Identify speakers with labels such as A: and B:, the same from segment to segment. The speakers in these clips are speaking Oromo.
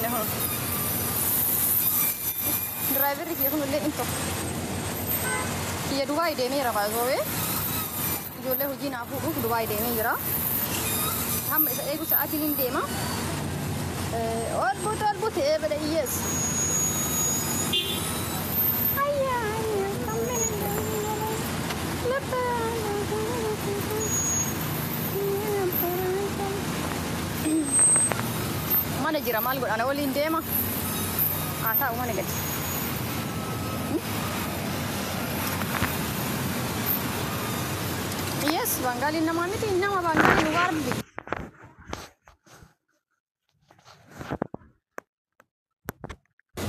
A: ديمنا هون درايفر يكون اللي انتو هي دبي ديمي ربع زوي جول له جينا أبوه دبي ديمي جرا هم إيه بس أكلين ديما أربط إيه بدأ يس هيا mana jira mal god ana wali ndema ata o mana gadi yes bangali nama miti nama bangali warbi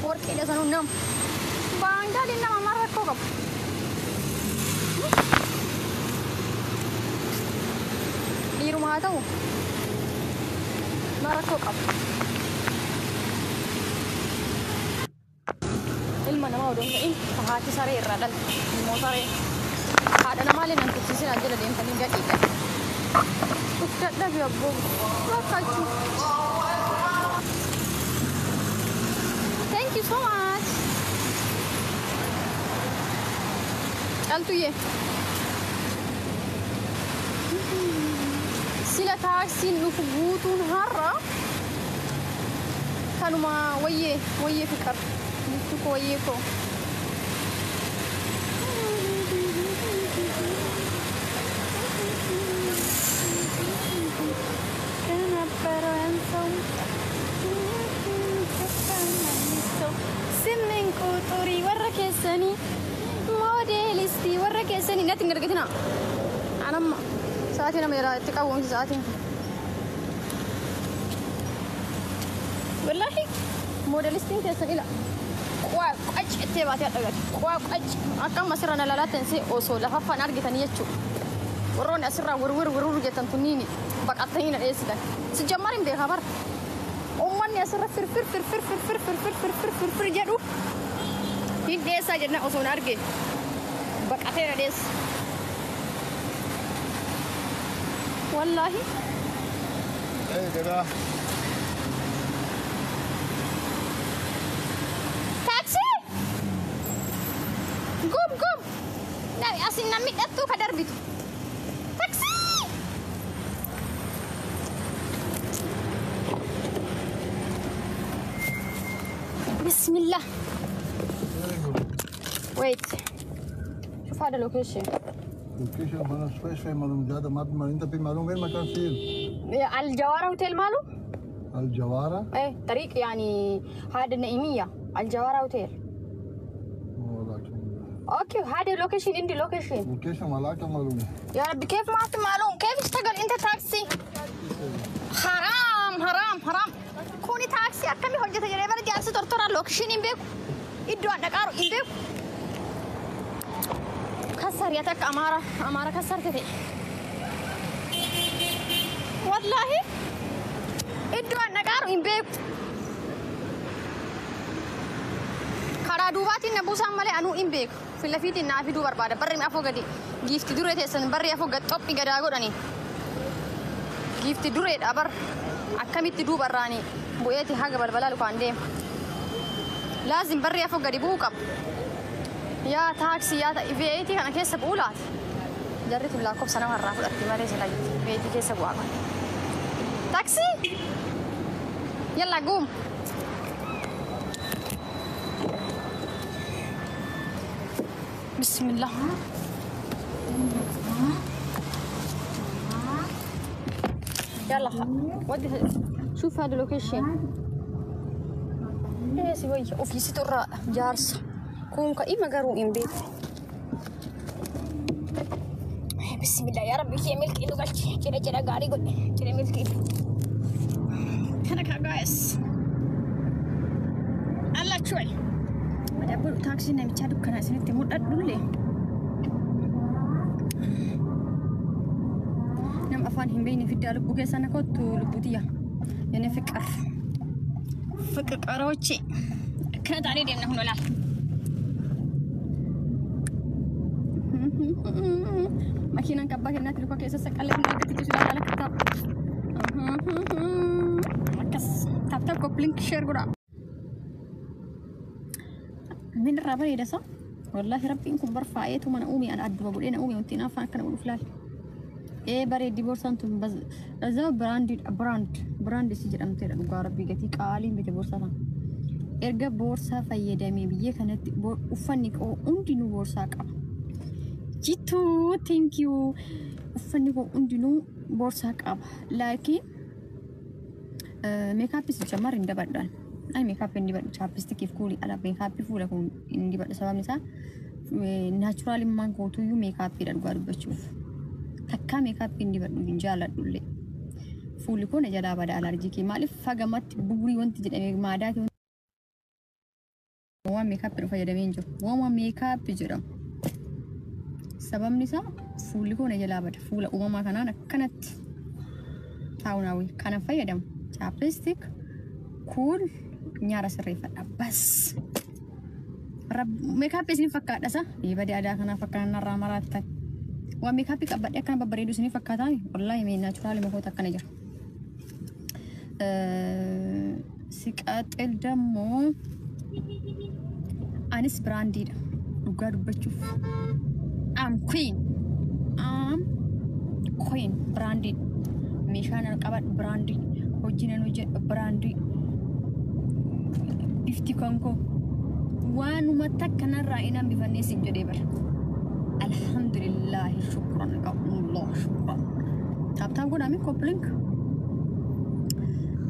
A: porke da sanu nam bangali nama marako kap di rumah tahu marako kap ilma nama udah ini hati sare radal mau sare ada nama lain nanti sisi aja lah dia yang paling jadi kan udah dah biar bom makasih thank you so much altu ye sila taksi nuku butun harra kanuma waye fikar nuku waye ko سمن كوتوري وركسني موديلستي وركسني نتن قرقتنا أنا ما ساعتنا ميرا تقاوم ساعتين والله موديلستي كسني لا وأج تبعتي أتقول وأج أكمل مسيرنا لا تنسي أوصل لفافا نرجع تانيتشو وروني أسرع ورور جتن تنيني بقطعين الإيش ده سجمارين بخبر أماني أسرع فر جدو هيك ديسا جدنا أصلا أرجع بقطعين الإيش والله
B: إيه كده
A: تاكسي قوم نبي أصلا نمي أتو كدر بيتو بسم الله ويت شوف هذا اللوكيشن
B: انا شوي معلوم زياده ما انت في معلوم وين مكان فين
A: الجوارة اوتيل ماله
B: الجواره
A: ايه طريق يعني هذا النعيمية الجوارة اوتيل اوكي هذا اللوكيشن عندي لوكيشن
B: مالك معلوم
A: يا ربي كيف ما في معلوم كيف تشتغل انت تاكسي حرام كوني تاكسي أكمل حجة تجربة أنا جالسة ترى لوكيشن إمبيك إدوا عندك أرو إمبيك كسر ياتك أمارة كسر تدي والله إدوا عندك أرو إمبيك خرا دوباتي نبوس عمله أنو إمبيك في اللفيت النافي دو بربادة بري ما فوق دي جيفت دورة تسن بري أفوق توبي قد أقول جيفت دورة أبر أكمل تدو براني بويتي حاجة بالبلال وكاندي لازم بري أفوق قريبوك يا تاكسي يا فيتي أنا كيس بقولات جريت بلاكوب سنة مرة في الأكتمال زي فيتي كيس بقولات تاكسي يلا قوم بسم الله يلا ودي شوف هذا اللوكيشن ايه سوي اوفيس ترى جارس كون كايما قارو ام بيت بسم الله يا ربي كي ملك انو قالتي كده غاري قول كده ملك كده جايس الله شوي ما دبر تاكسي نمي تشادو كنا سنتي مدد دولي نم أفان هم بيني في الدار بوجي سنة كنت لبودية يعني فكر أروتشي كانت علي ديمنا هنا لا ماكينة كبا كنا تلقى كيسة سكالة هنا كتير سوى على كتاب مكس تاب share link share goda min raba ida sa wallahi rabbi inkum barfa'aytu man umi an adwa budena umi untina fa kana ulu flal بري ديبورسانتو بس زو براند سيجرمت دغا ربي غتي قالي بيت بورسا ارغا بورسا فيدامي بيه كانت افنيكو اندينو بورسا قا جيتو ثانك يو افنيكو اندينو بورسا قا لكن ميك اب سيجمر اندبدان اي ميك اب اندبد چابستيك فولي على ميك اب فولا كون اندبد سبب نسا ناتشورال مان كوتو يو ميك اب دغا ربچوف takka makeup indi baddu injala dulle fuli ko ne jada bada allergy ki malif fagamat buguri wonti jedame maadati wa makeup do fayada menjo wa makeup jidam sabam nisa fuli ko ne jala bada fula umama kanana kanat tawnawi kana fayadam chapstick cool nyara serifa bas rab makeup isni fakada sa ibadi ada kana fakana ramarat وميك اب كبدي كان ببريدو سني فكاتاني والله مي ناتشورال مكو تكنه جر سيقاتل دمو انس برانديد دوغا دبچوف ام كوين برانديد ميشان القبط براندي وجينن وجه براندي افتي كونكو وانو متكنا راينا بفنيس جديبر الحمد لله شكرا لك الله شكرا تاب قول عمي كوبلينك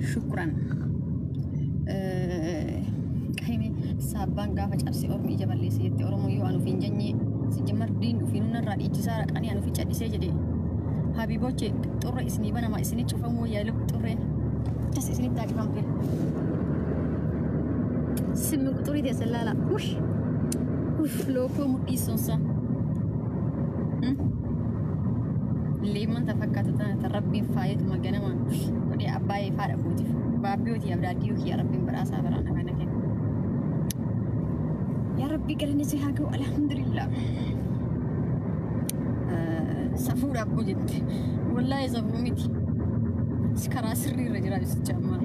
A: شكرا كهيمي سابان قافة جابسي أورمي جبال لي سيدي أورمو يوانو فين جني سجمر دين وفينون الرادي جسارك أني أنو في جادي سيجدي حبيبو جي تورا إسني بنا ما إسني تشوفه مو يالوك تورين تس إسني تاكي فامبيل سمي كتوري دي سلالا وش لوكو مقيسون لمن تفكرت تربي فايت ما جنما ودي أباي فارق بوتي بابيوتي أبداديوك يا ربي براسا برانا كنا كن يا ربي كلني سيهاكو الحمد لله سفورة بوجت والله زبومتي سكرا سري رجال يستجمع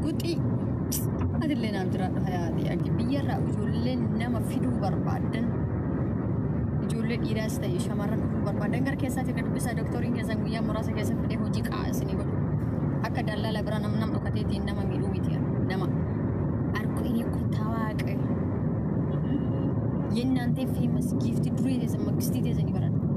A: قطي هذا اللي نادر هذه يعني بيرا وجولين نما فيدو بربادن جولين إيراس تاي شمارن بربادن كر كيسا تكر بيسا دكتورين كيسا ويا مراسا كيسا فدي هوجي كاسني بقول أكيد الله لا برا نم أكتر دين نما ميلو ميتيا نما أركو إني كتاواك ين نانتي famous gift دري ديزم مكستي ديزني برا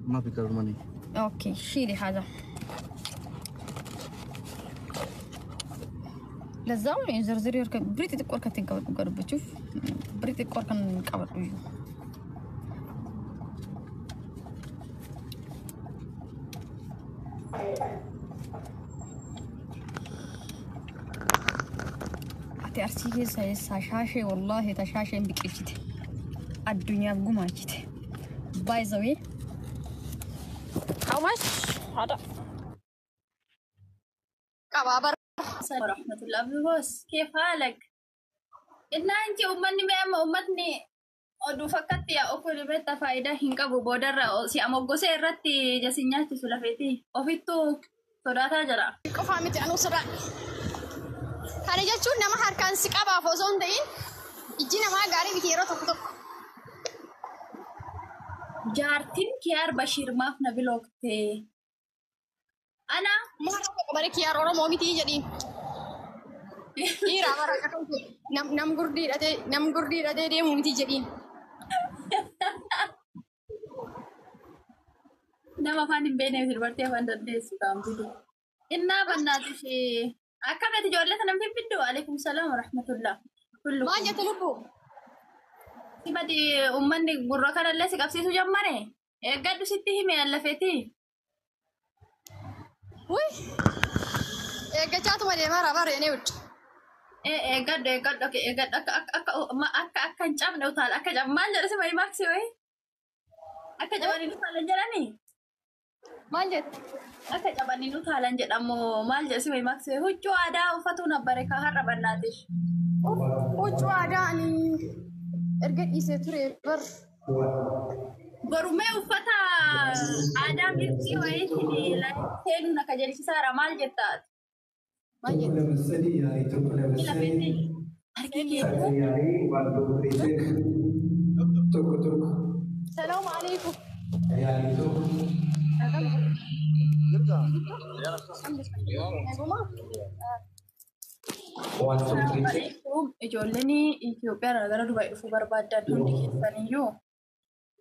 B: ما في كرماني
A: اوكي شيلي هذا لازم زرزري يركب بريتي تقول كتين قبل بتشوف بريتي تقول كان قبل أرسيه ساشاشة والله تشاشة بكيتي الدنيا بقوماتي باي زوي how much هذا كبابر
C: السلام ورحمة الله وبركاته كيف حالك؟ إن أنت أمتني أدو فكرت يا أكل بيت فايدة هنكا بودر سي أموجو سيرتي جسنيا تسولفتي أفيتو صداتا جرا
A: كفامتي أنا صدق هذا جالسون نما هركان سكابا فوزون دين إجينا ما قاري بكيرو تكتك
C: جارتين كيار بشير ما في نبيلوكتي أنا
A: ما أعرف كيار أورو موميتي جدي إيرا مرة كتوم نم غردي رده دي موميتي جدي
C: نما فاني بيني في البرتي فان درديس كام تدو إننا بناتي أكمل تجولة أنا في بدو عليكم السلام ورحمة الله كله
A: ما جت لبو
C: تبدي أمني بركان الله سكابسي سجمرة قدو ستي هم الله فتي
A: وي قجات ما دي مرة برا نيوت
C: eeggadhu akka hin cabne utaala akka maal jedha si wayii maaksi wayii akka cabanii utaalan jedhanii
A: Maal jette?
C: akka cabanii utaalan jedhamu maal jedha si wayii maaksi huccuu aadaa uffatu nabbare ka har'a bannaatish.
A: Huccuu aadaa ani erga dhiisee ture bar.
C: Gorumee uffata aadaa mirtii wayiitiin seenuun akka jedhisiisaara maal jettaati?
A: Maal jette? Salaamu alaikum.
C: Ijoolleen Itoophiyaa gara Dubaay dhufuu barbaadan hundi keessaniyyuu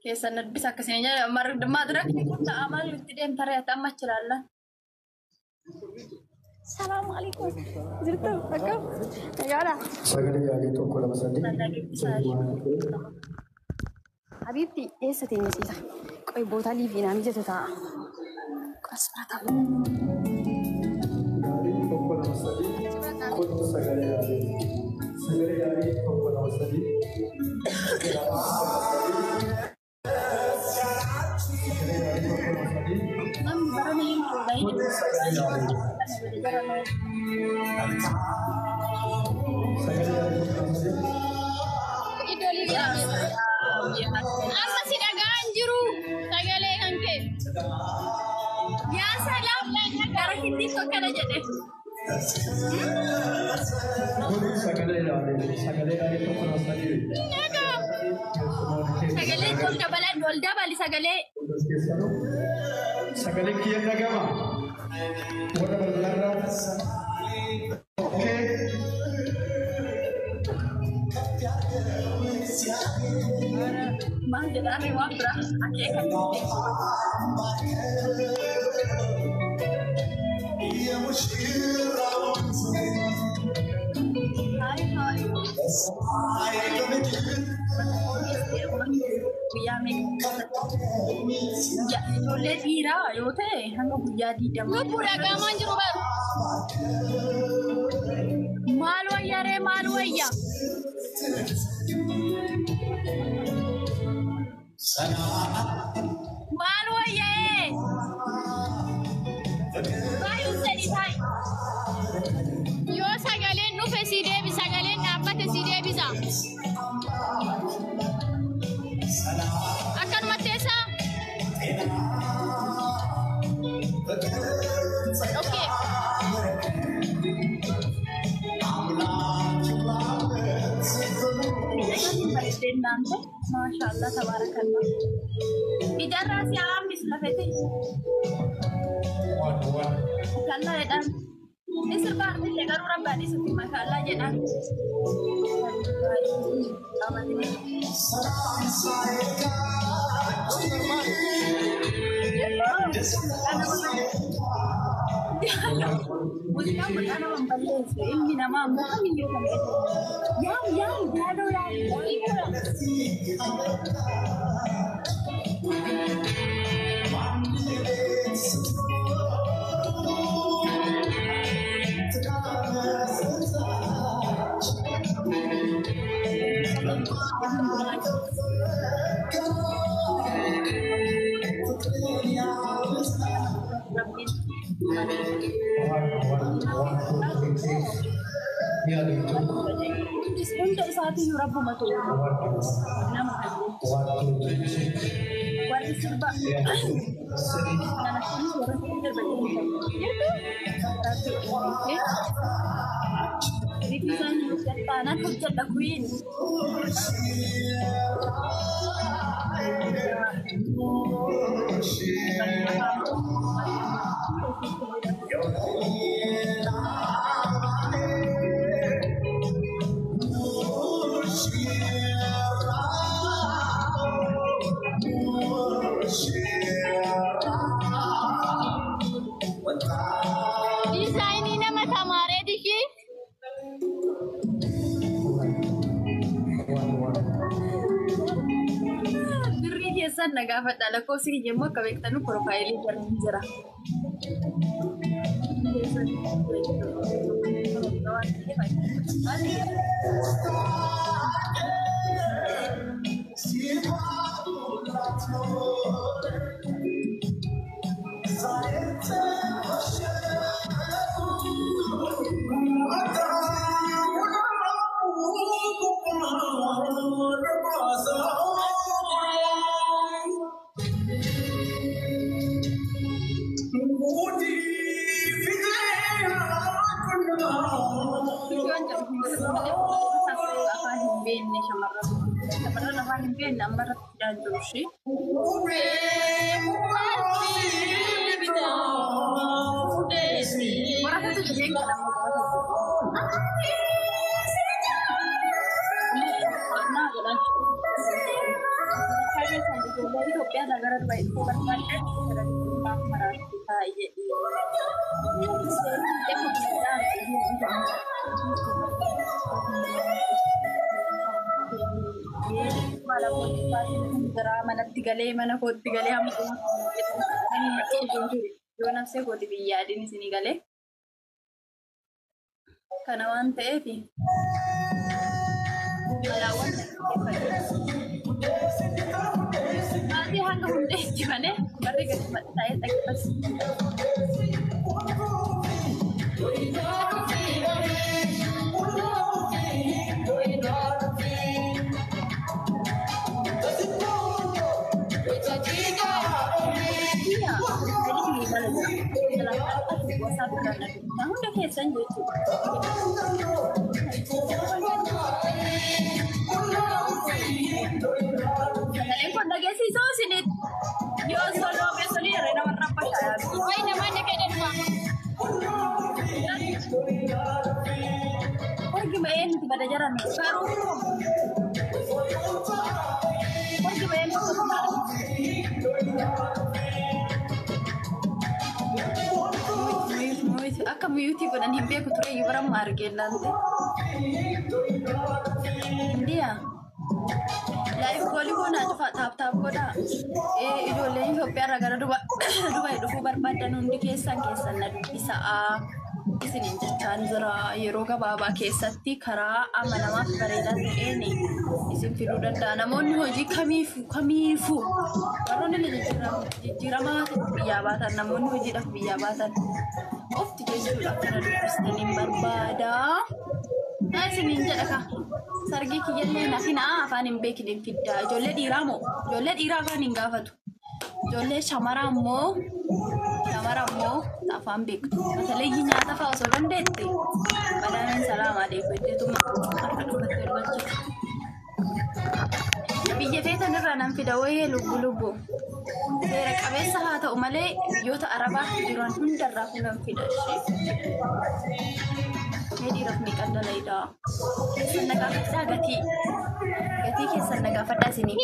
C: keessan bisa akkasiin maadirakni kun ta'a maal itti deemta re'ata amma achi ilaalla.
A: Salaamu alaikum. Jirtu akkam? Nagaadha.
D: Sagalee yaalii tokko lama sadii.
A: Habiibti eessa teenyisiisa? Qoy boota liifiinaa mijatu ta'a. Qasbata.
D: Yaalii tokko lama sadii. Kun sagalee yaalii. Sagalee yaalii tokko lama sadii.
C: Namni baranii hin amma si dhagaan jiru sagalee kan kee yaa salaam gara hindi tokkana jedhe
D: Sagalee yaalii tokko lama sadii.
C: sagalee ol dabali sagalee
D: Sagalee kiyya dhagama. Warra bal'aarraa. Okkee.
C: maal jedhame waan bira akeekan ijoollee dhiiraa yoo ta'e hanga guyyaa 20 lubbuu dhagamaan jiru bara maal wayyaaree maal wayya maal wayyee baay'uu sadii taa'e yoo sagaleen dhufe si deebisa sagaleen dhaabbate si deebisa akkanuma teessaa okay maşallah tabarakallah ijarra si amis lafete kalla edan nisir baarti le garu rabbani sutti maşallah jedan Muslim berkata membalas ini nama Muhammad yang jado untuk saat ini Rabbu matu nama warna serba anak ini suara terbaik jadi bisa nyuruh tanah kerja lakuin Desainnya mata mare diki. Diri kesan nagafat ala ko sige jemo kawek tanu profile jara. manatti galee mana kootti galee hamma yoo nafsee kooti biyyaadin isinii galee kana waan ta'eef alaawwan maatii hanga hundeetti malee barri gadi maxxaa'ee dhaqifas hunda keessan jechuudha. Sagaleen kun dhageessisuu isinit yoo soloo keessanii irra nama rabbashaa wayi namoonni keedhanuma. Wargi ba'ee nuti bada jaran garuu wargi ba'ee nuti akka beauty godhan hin beeku ture iyyuu bara maargeellante indiya laayif goolii goonaa cufa taaptaap godhaa ijoolleen Itoophiyaa irraa gara Dubaay dhufuu barbaadan hundi keessan na dubbisaa isiniin jechaan jira yeroo gabaabaa keessatti karaa amanamaaf bareedaa ta'een isin fiduu danda'a namoonni hojii kamiifuu warroonni jijjiiramaa biyyaa baatan namoonni hojiidhaaf biyyaa baatan ofti jechuudha kana dubbistaniin barbaada isiniin jedha ka sargii kiyyallee nafinaa afaan hin beekiniin fiddaa ijoollee dhiiraa moo ijoollee dhiiraa afaan hin gaafatu ijoollee shamaraa immoo afaan beektu matalee nyaata fa'aa osoo dandeette madaamiin salaamaa deebiteetuma harka dhufattee olbalchita biyya feetan irraa nan fida wayee lubbu seera qabeessa haa ta'u malee biyyoota arabaa jiran hundarraa kunan fida dhiiraaf meeqan dalaydaa keessan nagaafadhaa gatii keessan nagaafadhaa isinii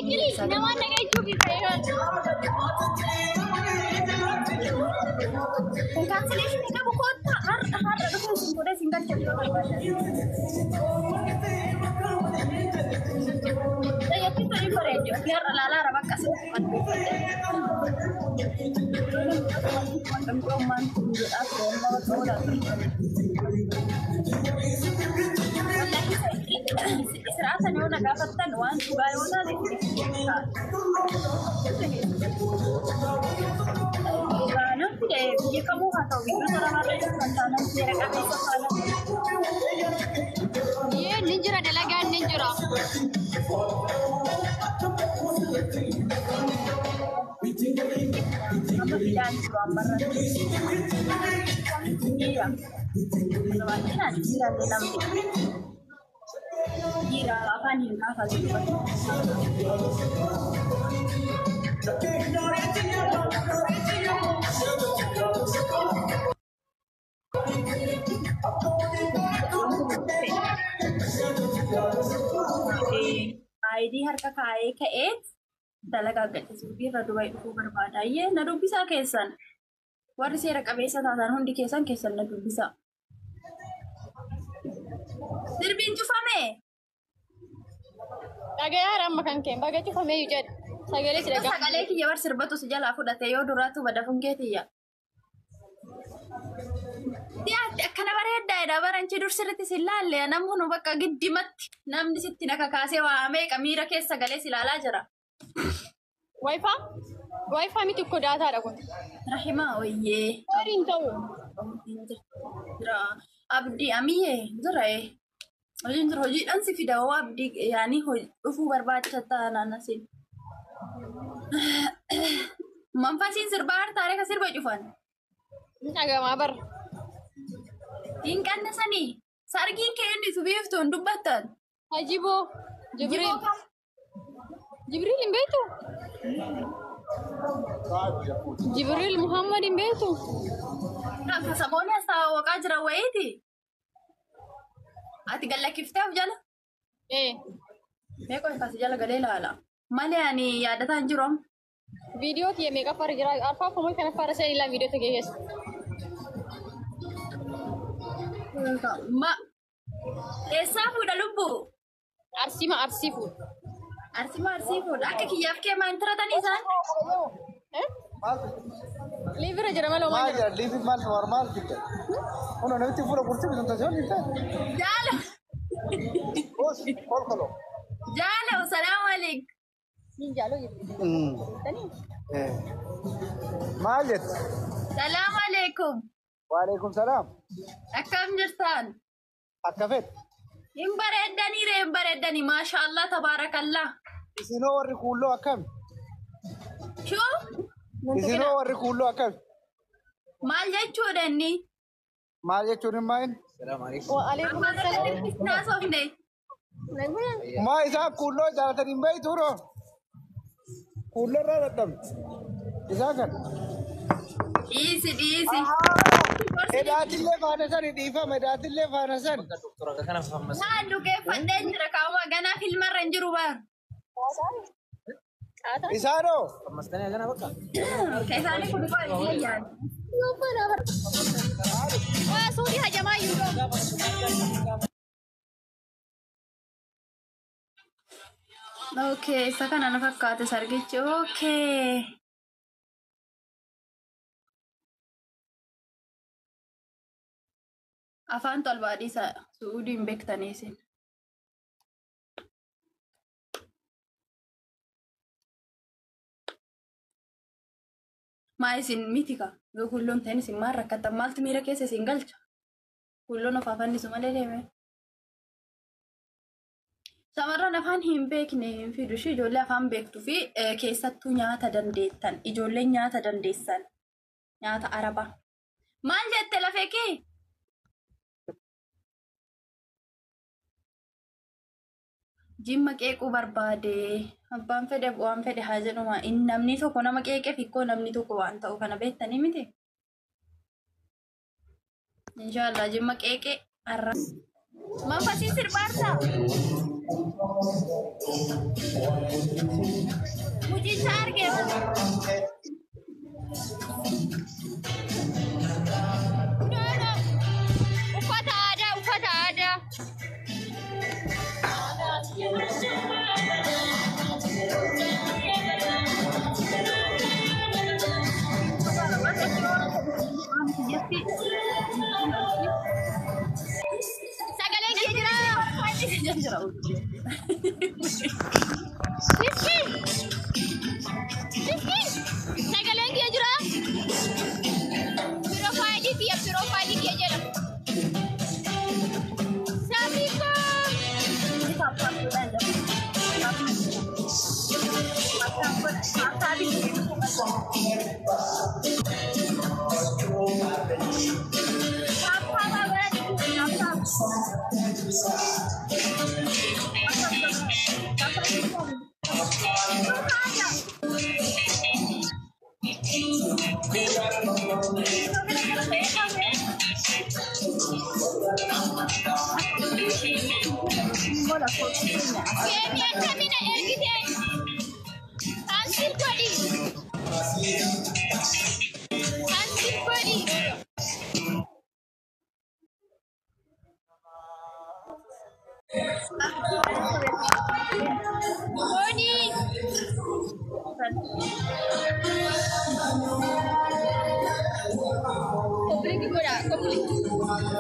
C: namaan nagaachuu kun cancellation qabu kotta har'a dhufuu sun godhee sin galchatu Yatti tadi bareejo biar lala rabak kasih teman istirahat yo nagapatan wan bayona Karena tidak dia kamu atau itu cara itu tantangan kira kami sana. Iya ninjura adalah gan ninjura. Apa tidak gambar? Iya. Kalau ini nanti tidak dalam. Kira akan hingga kali itu. ID harka kaayee ka'ee dalagaa gadhiisuu fi irra Dubaay dhufuu barbaada. Na dubbisaa keessan warri seera qabeessa taatan hundi keessan na dubbisaa. Sirbiin cufame.
A: Dhagayaa amma kan keen baga cufame iyyuu jedha. Sagalee si dhagaa.
C: Sagalee kiyya war sirbatu si jalaa fudhate yoo duraatu bada fungeetiyya. Dhiyaatti akkana bareeddaadha baranchi dursirratti si ilaalle namni bakka giddimatti namni sitti naka kaasee waamee qamiira keessa galee si ilaalaa jira.
A: Wifi miti ko daataadha kun.
C: Rahima oyyee.
A: Horiin ta'u.
C: Jira abdii amiyee jira hojiin jira hojiidhaan si fida hoo abdii yaani dhufuu barbaachisaa taanaan asiin. Manfasiin sirbaa hartaaree ka sirba cufan.
A: Dhagamaa bar.
C: Hin qannasanii sargiin kee inni subiiftuun dubbattan.
A: Hajiboo Jibril. Jibril hin beektu? Jibril Muhammad hin beektu?
C: Akka saboonni as taa'aa jira wayiiti. Ati gallakifteef jala? Meeqa ifas jala galee ilaala. Malee ani yaadataan jiru amma.
A: Video kiyya meeqa fara jira? Arfaa kuma kana fara seen ilaa video tagee keessa.
C: Ma eessaa fuudha lubbu?
A: Arsii fuudha.
C: Arsii fuudha. Akka kiyyaaf kee maan tiratanii isaan?
A: Liivira jira malee homaa jira.
B: Liivi maal normaal jidda. Kun namichi fuula kursi bitantaasiyoon hin ta'e.
C: Jaala.
B: Boos kolkolo.
C: Jaala salaamu alaikum.
A: Niin jaalo jiru.
B: Maal jette?
C: Salaamu alaikum.
B: Waalaikum salaam.
C: Akkam jirtan?
B: Akka fedhe.
C: Hin bareeddanii maashaallah tabaarakallah.
B: Isinoo warri kuulloo akkami?
C: Shuu?
B: Isinoo warri kuulloo akkami?
C: Maal jechuudha inni?
B: Maal jechuun hin maa'in?
A: Waalaikum salaam.
C: Naasofne.
B: Maa isaa kuulloo jaalatanii hin beektu roo? Kuulloo irraa dadhabde. Isaa kan?
C: Dhiisi.
B: Edaatillee faana sani dhiifama edaatillee faana sani.
C: Maan dhugeeffadheen jira kaawwa ganaa filmarra hin jiru baar.
B: Isaanoo?
C: Ka isaanii kun baay'ee yaadu.
A: Waa suurii hajamaa yuudoo.
C: Okay, isa kana na fakkaate sargichi. Okay. Afaan tolbaadhiisa Suudiin beektanii isin. Maa isin mitika yoo kulloon ta'in isin maal rakkatan maaltu miira keessa isin galcha? Kulloon of afannisu malee deeme. Shamarran afaan hin beekne hin fidu ishee ijoollee afaan beektuu fi keessattuu nyaata dandeettan ijoolleen nyaata dandeessan nyaata araba. Maal jette lafee kee? Jimma qeequu barbaade abbaan fedhe waan fedhe haa jedhuma inni namni tokko nama qeeqeef hikkoo namni tokko waan ta'u kana beektanii miti. Inshaallah jimma qeeqee arra. Manfasiin sirbaartaa? Mucicha argee uffata aadaa. Sagalee kee jira. Sagaleen kee jira. Piroofaayilii kee jira.
A: Thank you for that.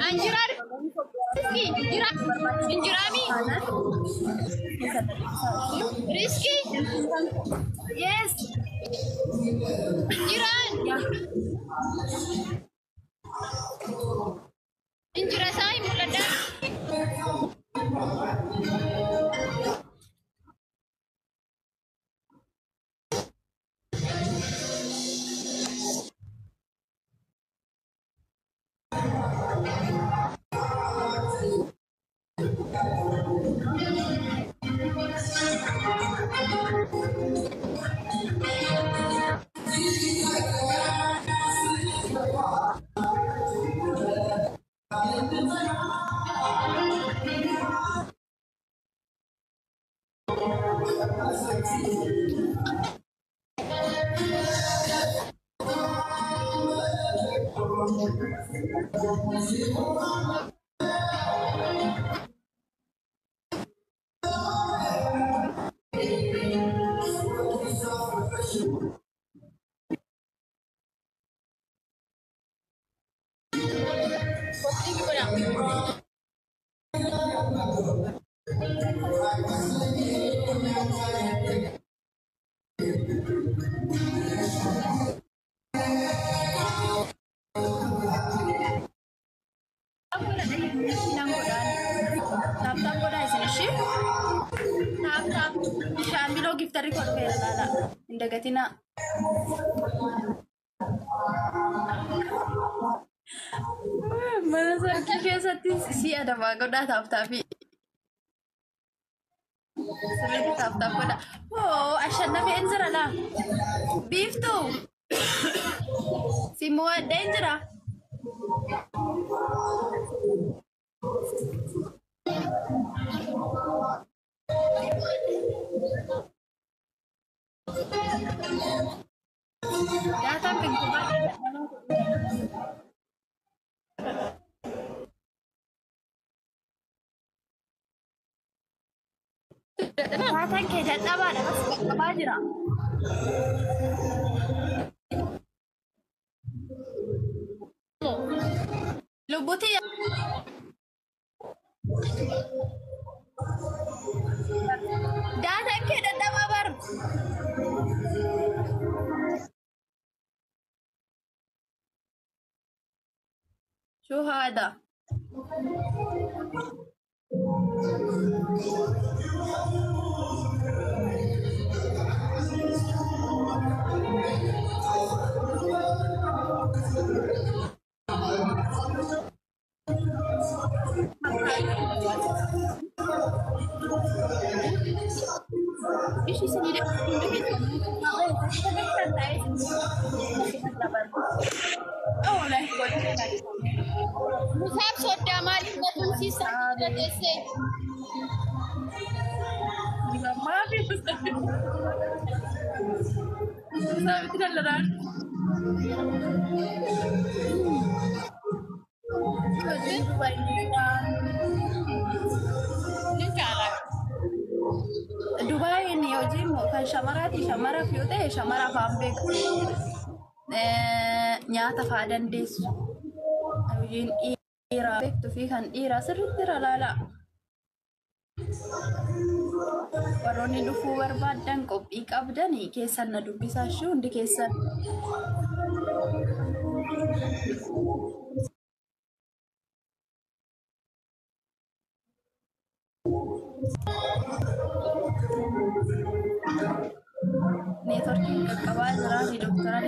A: Anjiran, Injirami, Rizky,
C: Yes.
A: Injiran, Injirasai mulada.
C: Tap godaan isin ishee. Tap. Shaamiloo giftarri kolfeera laala. Hin dagatinaa. Mana sarkii keessatti si adamaa godhaa taaftaafi. Sirriitti taaftaaf godha. Oo ashannafee hin jira laa. Biiftuu. Si mo'adhee hin jira. Daataan pinkumaa. Daataan kee dadhabaadha bas qaqqabaa jira. Lubbuutii daataan kee dadhabaa bar. شو هذا؟ ايش يصير
A: Musab soda mali batun sisa dese.
C: ما في مثل الران دبي ini hojii kan shamaraati shamara fi ta'e shamara afaan beeku nyaata fa'aa dandeessu hojiin dhiiraa beektuu fi kan dhiiraa sirriitti ilaala. Warroonni dhufuu barbaadan qophii qabdanii keessan na dubbisaa shuu hundi keessan. Networking qaqqabaa jira. Doktora